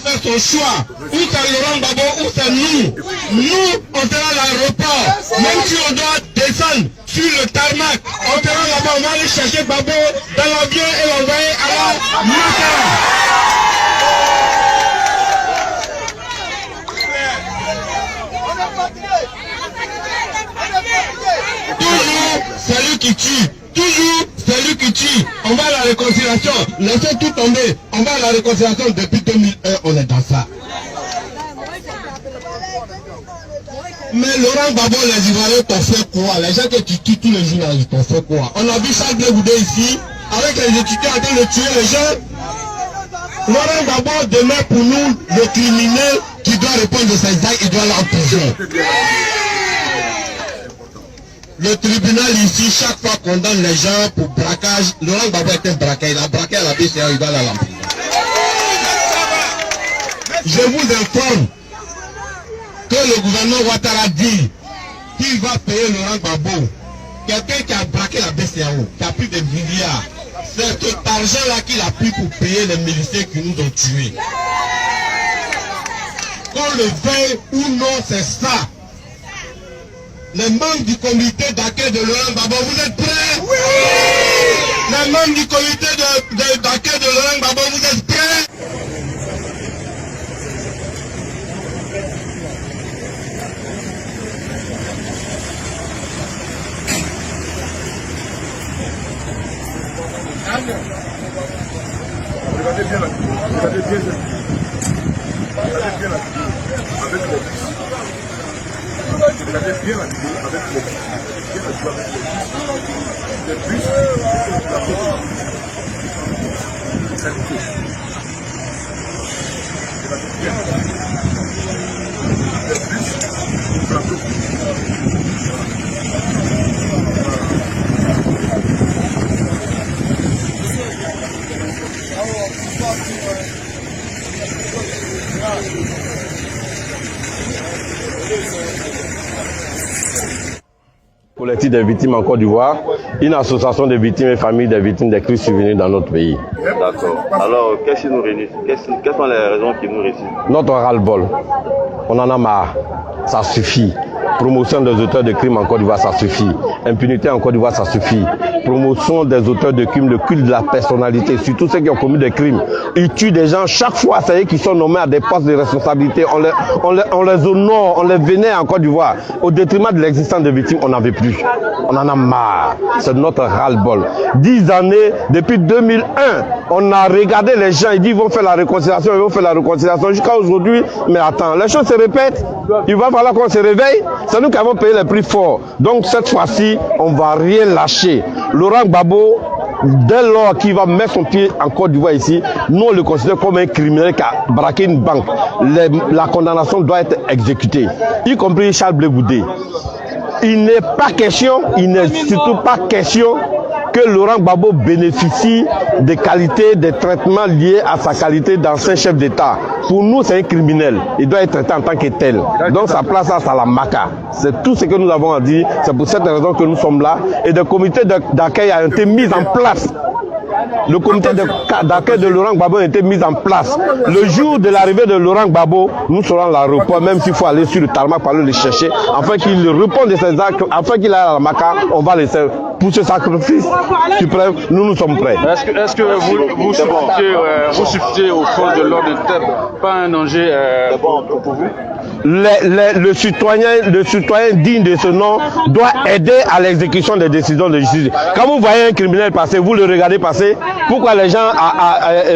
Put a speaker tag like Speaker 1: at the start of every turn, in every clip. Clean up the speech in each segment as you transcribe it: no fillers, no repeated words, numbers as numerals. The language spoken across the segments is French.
Speaker 1: fait son choix. Ou c'est Laurent Gbagbo, ou c'est nous. Nous, on sera à l'aéroport. Même si on doit descendre sur le tarmac, on sera là-bas, on va aller chercher Gbagbo dans l'avion et l'envoyer à la Makara. Toujours celui qui tue. Toujours celui qui tue. On va à la réconciliation. Laissez tout tomber. On va à la réconciliation depuis 2001. On est dans ça. Mais Laurent Gbagbo, les Ivoiriens t'ont fait quoi? Les gens que tu tues tous les jours, ils t'ont fait quoi? On a vu Charles Blé Goudé ici, avec les étudiants en train de tuer les gens. Laurent Gbagbo demeure pour nous le criminel qui doit répondre de ses actes, il doit aller en prison. Le tribunal ici, chaque fois condamne les gens pour braquage. Laurent Gbagbo est un braqueur, il a braqué à la BCA, il va aller à la prison. Je vous informe que le gouvernement Ouattara dit qu'il va payer Laurent Gbagbo. Quelqu'un qui a braqué la BCAO, qui a pris des milliards, c'est cet argent-là qu'il a pris pour payer les miliciens qui nous ont tués. Qu'on le veuille ou non, c'est ça. Les membres du comité d'accueil de Laurent Gbagbo, vous êtes prêts? Oui! Les membres du comité d'accueil de Laurent Gbagbo, vous êtes prêts?
Speaker 2: Regardez bien la vidéo, regardez bien la vidéo. Regardez bien la vidéo avec les bus. Regardez bien la vidéo avec les bus. Bien la vidéo avec les bus. Les bus, la photo. Regardez bien. Les bus, la photo.
Speaker 3: Collectif des victimes en Côte d'Ivoire, une association des victimes et familles des victimes des crises survenues dans notre pays.
Speaker 4: D'accord. Alors, qu'est-ce qui nous réunit? Quelles sont les raisons qui nous réunissent?
Speaker 3: Notre ras-le-bol, on en a marre, ça suffit. Promotion des auteurs de crimes en Côte d'Ivoire, ça suffit. Impunité en Côte d'Ivoire, ça suffit. Promotion des auteurs de crimes, le culte de la personnalité, surtout ceux qui ont commis des crimes. Ils tuent des gens, chaque fois, ça y est qu'ils sont nommés à des postes de responsabilité. On les honore, on les vénère en Côte d'Ivoire. Au détriment de l'existence des victimes, on n'en veut plus. On en a marre. C'est notre ras-le-bol. 10 années, depuis 2001, on a regardé les gens, ils disent ils vont faire la réconciliation, ils vont faire la réconciliation. Jusqu'à aujourd'hui, mais attends, les choses se répètent. Il va falloir qu'on se réveille. C'est nous qui avons payé les prix forts. Donc cette fois-ci, on ne va rien lâcher. Laurent Gbagbo, dès lors qu'il va mettre son pied en Côte d'Ivoire ici, nous on le considère comme un criminel qui a braqué une banque. La condamnation doit être exécutée, y compris Charles Blé Goudé. Il n'est pas question, il n'est surtout pas question que Laurent Gbagbo bénéficie des qualités, des traitements liés à sa qualité d'ancien chef d'État. Pour nous, c'est un criminel. Il doit être traité en tant que tel. Donc sa place à la Maka. C'est tout ce que nous avons à dire. C'est pour cette raison que nous sommes là. Et des comités d'accueil ont été mis en place. Le comité d'accueil de Laurent Gbagbo a été mis en place. Le jour de l'arrivée de Laurent Gbagbo, nous serons à l'aéroport, même s'il faut aller sur le tarmac pour aller le chercher, afin qu'il réponde de ses actes, afin qu'il aille à la Maka, on va laisser. Pour ce sacrifice suprême, nous sommes prêts.
Speaker 5: Est-ce que vous substituez aux forces de l'ordre de pas un danger pour vous?
Speaker 3: Le citoyen digne de ce nom doit aider à l'exécution des décisions de justice. Quand vous voyez un criminel passer, vous le regardez passer, pourquoi les gens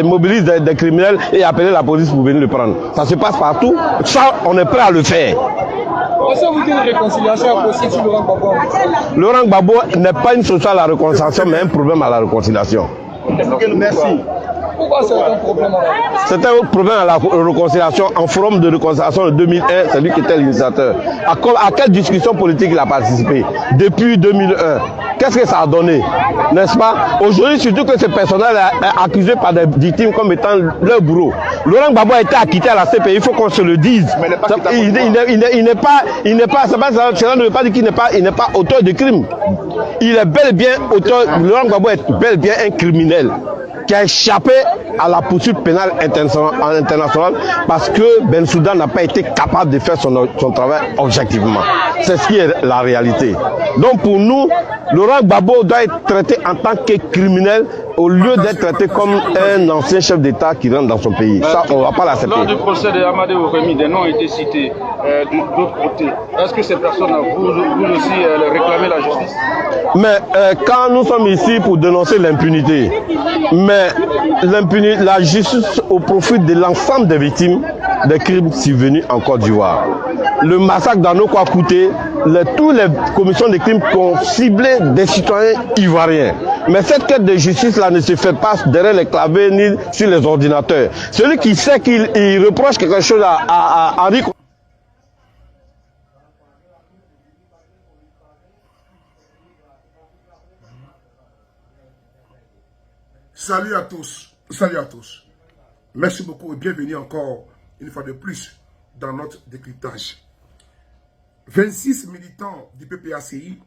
Speaker 3: mobilisent des criminels et appellent la police pour venir le prendre? Ça se passe partout, ça on est prêt à le faire.
Speaker 6: Est-ce que vous dites une réconciliation est possible sur Laurent Gbagbo?
Speaker 3: Laurent Gbagbo n'est pas une solution à la réconciliation, mais un problème à la réconciliation.
Speaker 6: Merci. Pourquoi c'est un problème à la réconciliation?
Speaker 3: C'est un problème à la réconciliation. En forum de réconciliation de 2001, c'est lui qui était l'initiateur. À quelle discussion politique il a participé depuis 2001? qu'est-ce que ça a donné? N'est-ce pas? Aujourd'hui, surtout que ce personnel est accusé par des victimes comme étant leur bourreau. Laurent Gbagbo a été acquitté à la CPI, il faut qu'on se le dise. Il n'est pas, cela ne veut pas dire qu'il n'est pas auteur de crime. Il est bel et bien auteur, Laurent Gbagbo est bel et bien un criminel qui a échappé à la poursuite pénale internationale parce que Bensouda n'a pas été capable de faire son travail objectivement. C'est ce qui est la réalité. Donc pour nous, Laurent Gbagbo doit être traité en tant que criminel au lieu d'être traité comme un ancien chef d'État qui rentre dans son pays. Ça, on ne va pas l'accepter.
Speaker 5: Lors du procès de Amadé Ourémy, des noms ont été cités d'autres côtés. Est-ce que ces personnes, vous aussi, réclamez la justice?
Speaker 3: Mais quand nous sommes ici pour dénoncer l'impunité, mais la justice au profit de l'ensemble des victimes des crimes survenus en Côte d'Ivoire. Le massacre d'Ano Kouakoute, toutes les commissions de crimes ont ciblé des citoyens ivoiriens. Mais cette quête de justice là ne se fait pas derrière les claviers ni sur les ordinateurs. Celui qui sait qu'il reproche quelque chose à Henri.
Speaker 2: Salut à tous, salut à tous. Merci beaucoup et bienvenue encore une fois de plus dans notre décryptage. 26 militants du PPACI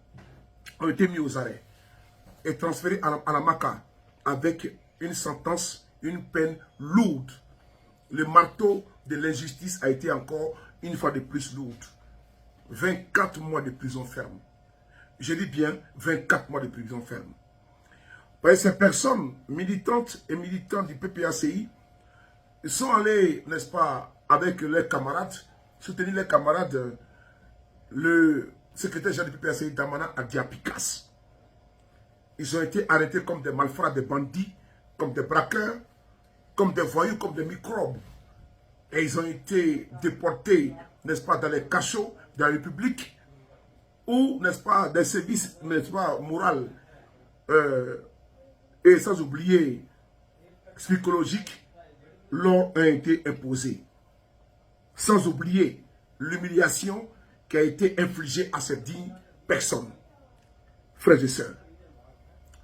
Speaker 2: ont été mis aux arrêts et transférés à la MACA avec une sentence, une peine lourde. Le marteau de l'injustice a été encore une fois de plus lourde. 24 mois de prison ferme. Je dis bien 24 mois de prison ferme. Ces personnes militantes et militants du PPACI sont allés, n'est-ce pas, avec leurs camarades, soutenir leurs camarades, le secrétaire général du PPACI, Damana Adiapikas. Ils ont été arrêtés comme des malfrats, des bandits, comme des braqueurs, comme des voyous, comme des microbes. Et ils ont été déportés, n'est-ce pas, dans les cachots de la République, ou, n'est-ce pas, des services, n'est-ce pas, moraux, et sans oublier psychologiques, leur a été imposé. Sans oublier l'humiliation qui a été infligée à ces dignes personnes. Frères et sœurs,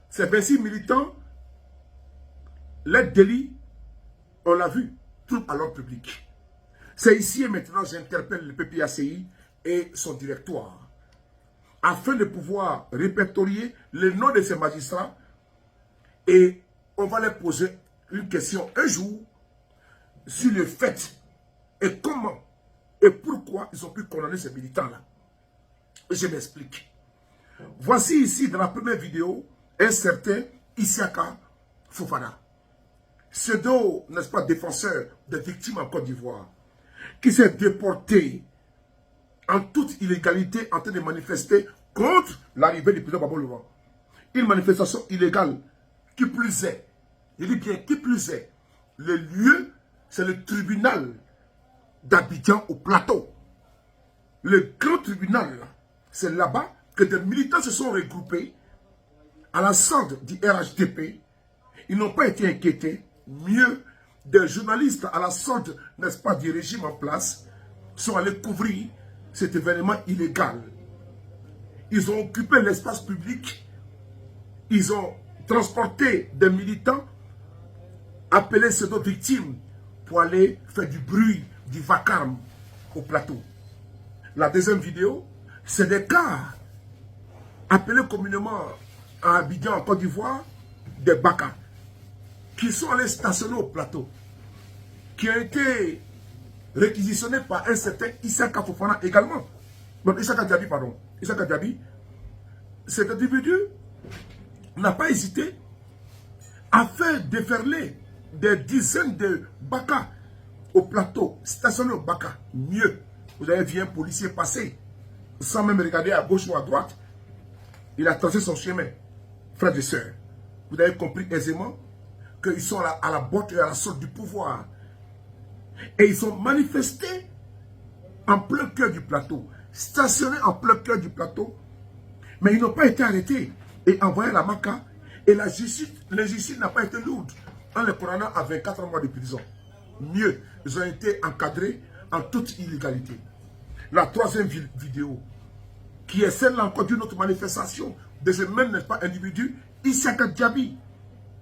Speaker 2: ces 26 militants, les délits, on l'a vu, tout à l'ordre public. C'est ici et maintenant j'interpelle le PPACI et son directoire, afin de pouvoir répertorier le nom de ces magistrats. Et on va leur poser une question un jour sur le fait et comment et pourquoi ils ont pu condamner ces militants-là. Je m'explique. Voici ici dans la première vidéo un certain Isiaka Fofana, pseudo, n'est-ce pas, défenseur des victimes en Côte d'Ivoire, qui s'est déporté en toute illégalité en train de manifester contre l'arrivée du président Gbagbo Levan. Une manifestation illégale. Qui plus est, je dis bien qui plus est, le lieu, c'est le tribunal d'Abidjan au plateau. Le grand tribunal, c'est là-bas que des militants se sont regroupés à la solde du RHDP. Ils n'ont pas été inquiétés. Mieux, des journalistes à la solde, n'est-ce pas, du régime en place, sont allés couvrir cet événement illégal. Ils ont occupé l'espace public. Ils ont transporter des militants, appeler ces deux victimes pour aller faire du bruit, du vacarme au plateau. La deuxième vidéo, c'est des cas appelés communément à Abidjan, en Côte d'Ivoire, des Baka, qui sont allés stationner au plateau, qui ont été réquisitionnés par un certain Isiaka Fofana également. Donc Isiaka Diaby, pardon. Isiaka Diaby, cet individu n'a pas hésité à faire déferler des dizaines de Baka au plateau, stationnés au Baka. Mieux, vous avez vu un policier passer, sans même regarder à gauche ou à droite. Il a tracé son chemin. Frères et sœurs, vous avez compris aisément qu'ils sont à la botte et à la sorte du pouvoir. Et ils sont manifestés en plein cœur du plateau, stationnés en plein cœur du plateau, mais ils n'ont pas été arrêtés et envoyés à la MACA. Et la justice n'a pas été lourde en les condamnant à 24 mois de prison. Mieux, ils ont été encadrés en toute illégalité. La troisième vidéo, qui est celle encore d'une autre manifestation de ce même, n'est-ce pas, individu, Issaka Diaby,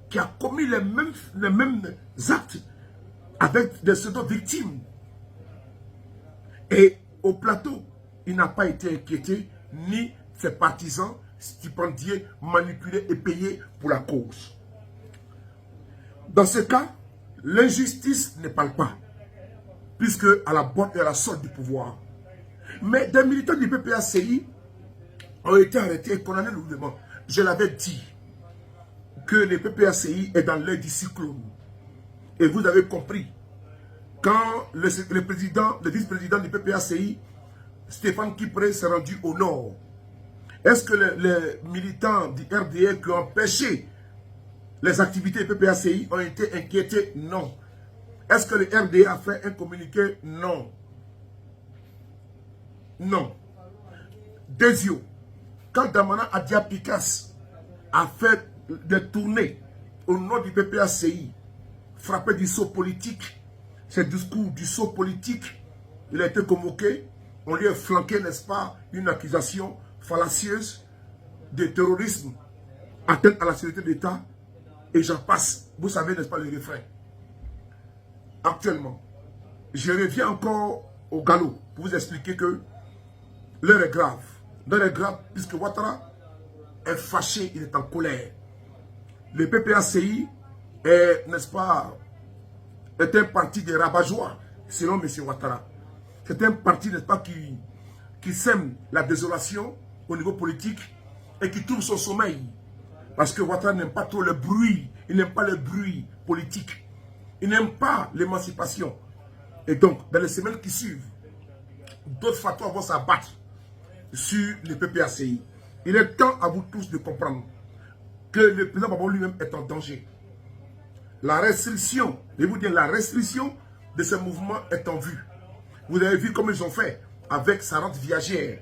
Speaker 2: qui a commis les mêmes actes avec des pseudo-victimes. Et au plateau, il n'a pas été inquiété, ni ses partisans stipendiés, manipulés et payés pour la cause. Dans ce cas, l'injustice ne parle pas, puisque à la botte et à la sorte du pouvoir. Mais des militants du PPACI ont été arrêtés et condamnés lourdement. Je l'avais dit que le PPACI est dans l'œil du cyclone. Et vous avez compris, quand le vice-président du PPACI, Stéphane Kipré, s'est rendu au nord, est-ce que les militants du RDA qui ont empêché les activités du PPACI ont été inquiétés? Non. Est-ce que le RDA a fait un communiqué? Non. Non. Désio, quand Damana Adia Pikas a fait des tournées au nom du PPACI, frappé du saut politique, ce discours du saut politique, il a été convoqué, on lui a flanqué, n'est-ce pas, une accusation fallacieuse de terrorisme, atteinte à la sécurité d'État, et j'en passe. Vous savez, n'est-ce pas, le refrain. Actuellement, je reviens encore au galop pour vous expliquer que l'heure est grave. L'heure est grave puisque Ouattara est fâché, il est en colère. Le PPACI est, n'est-ce pas, est un parti de rabat-joie, selon M. Ouattara. C'est un parti, n'est-ce pas, qui sème la désolation au niveau politique et qui trouve son sommeil. Parce que Ouattara n'aime pas trop le bruit, il n'aime pas le bruit politique, il n'aime pas l'émancipation. Et donc, dans les semaines qui suivent, d'autres facteurs vont s'abattre sur le PPACI. Il est temps à vous tous de comprendre que le président Gbagbo lui-même est en danger. La restriction, je vais vous dire, la restriction de ce mouvement est en vue. Vous avez vu comment ils ont fait avec sa rente viagère.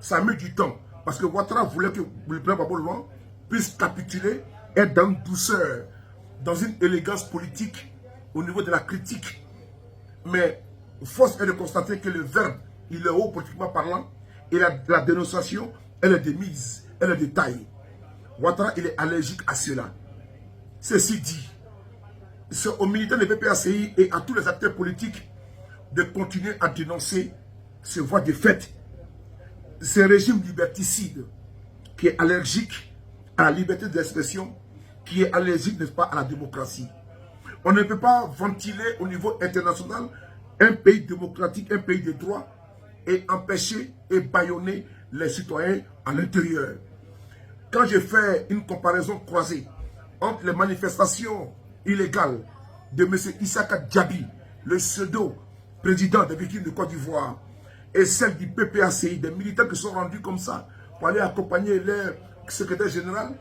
Speaker 2: Ça a mis du temps. Parce que Ouattara voulait que le président Gbagbo puisse capituler, être dans une douceur, dans une élégance politique, au niveau de la critique. Mais force est de constater que le verbe, il est haut politiquement parlant, et la dénonciation, elle est de mise, elle est de taille. Ouattara, il est allergique à cela. Ceci dit, c'est aux militants de PPACI et à tous les acteurs politiques de continuer à dénoncer ces voies de fait, ce régime liberticide qui est allergique à la liberté d'expression, qui est allergique, n'est-ce pas, à la démocratie. On ne peut pas ventiler au niveau international un pays démocratique, un pays de droit, et empêcher et bâillonner les citoyens à l'intérieur. Quand j'ai fait une comparaison croisée entre les manifestations illégales de M. Issaka Diaby, le pseudo-président des victimes de Côte d'Ivoire, et celle du PPACI, des militants qui sont rendus comme ça pour aller accompagner leur secrétaire général,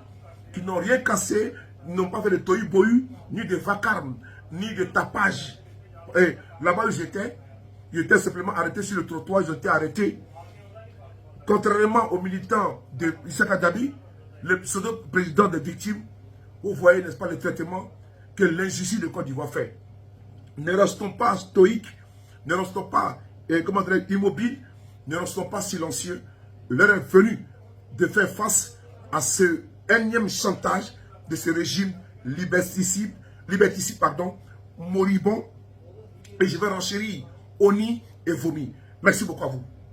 Speaker 2: qui n'ont rien cassé, n'ont pas fait de tohu-bohu, ni de vacarme, ni de tapage. Et là-bas où j'étais, ils étaient simplement arrêtés sur le trottoir, ils ont été arrêtés. Contrairement aux militants de Issaka Diaby, le pseudo-président des victimes, vous voyez, n'est-ce pas, le traitement que l'injustice de Côte d'Ivoire fait. Ne restons pas stoïques, ne restons pas immobiles, ne restons pas silencieux. L'heure est venue de faire face à ce énième chantage de ce régime liberticide, moribond. Et je vais renchérir, honni et vomi. Merci beaucoup à vous.